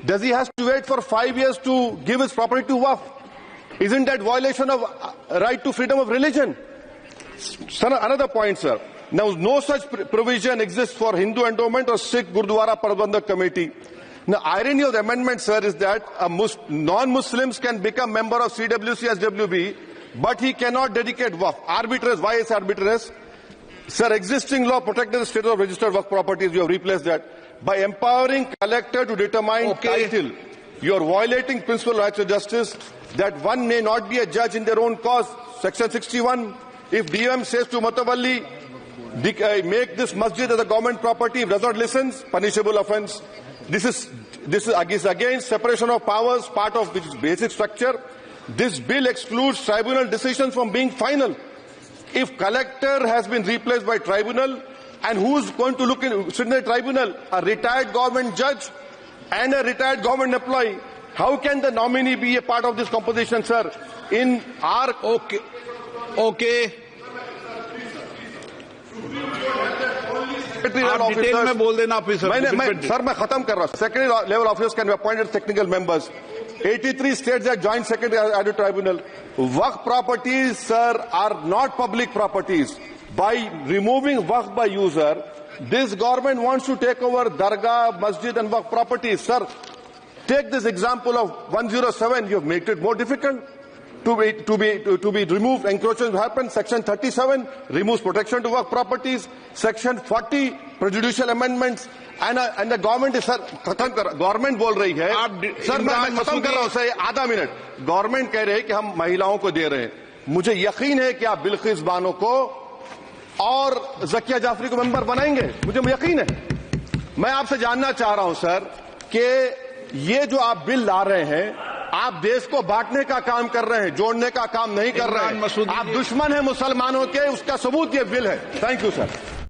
Does he has to wait for 5 years to give his property to Waqf? Isn't that violation of right to freedom of religion? Sir, another point, sir. Now, no such provision exists for Hindu Endowment or Sikh Gurdwara Prabandhak Committee. Now, irony of the amendment, sir, is that non-Muslims can become member of CWC, SWB, but he cannot dedicate Waqf. Arbitrage. Why is arbitrage? Sir, existing law protected the status of registered Waqf properties. You have replaced that. By empowering collector to determine title, you are violating principle of rights of justice, that one may not be a judge in their own cause. Section 61. If DOM says to Matawalli, make this masjid as a government property, if does not listen, punishable offence. This is against separation of powers, part of its basic structure. This bill excludes tribunal decisions from being final. If collector has been replaced by tribunal, and who is going to look in the tribunal? A retired government judge and a retired government employee. How can the nominee be a part of this composition, sir? In our Okay. आप detail में बोल देना officer. Sir मैं खत्म कर रहा हूँ। Secretary level officers can be appointed technical members. 83 states that joint secretary added tribunal. Waqf properties, sir, are not public properties. By removing Waqf by user, this government wants to take over Dargah, Masjid and Waqf properties. Sir, take this example of 107. You have made it more difficult to be removed. Encroachment happen. Section 37 removes protection to Waqf properties. Section 40 prejudicial amendments. And the government is, sir, government बोल रही है, sir मैं खत्म कर रहा हूँ sir, आधा minute. Government कह रहे हैं कि हम महिलाओं को दे रहे हैं. मुझे यकीन है कि आप बिल्किस बानो को और ज़किया जाफरी को मेंबर बनाएंगे. मुझे यकीन है. मैं आपसे जानना चाह रहा हूं सर कि ये जो आप बिल ला रहे हैं, आप देश को बांटने का काम कर रहे हैं, जोड़ने का काम नहीं कर रहे हैं. आप दुश्मन हैं मुसलमानों के, उसका सबूत ये बिल है. Thank you sir.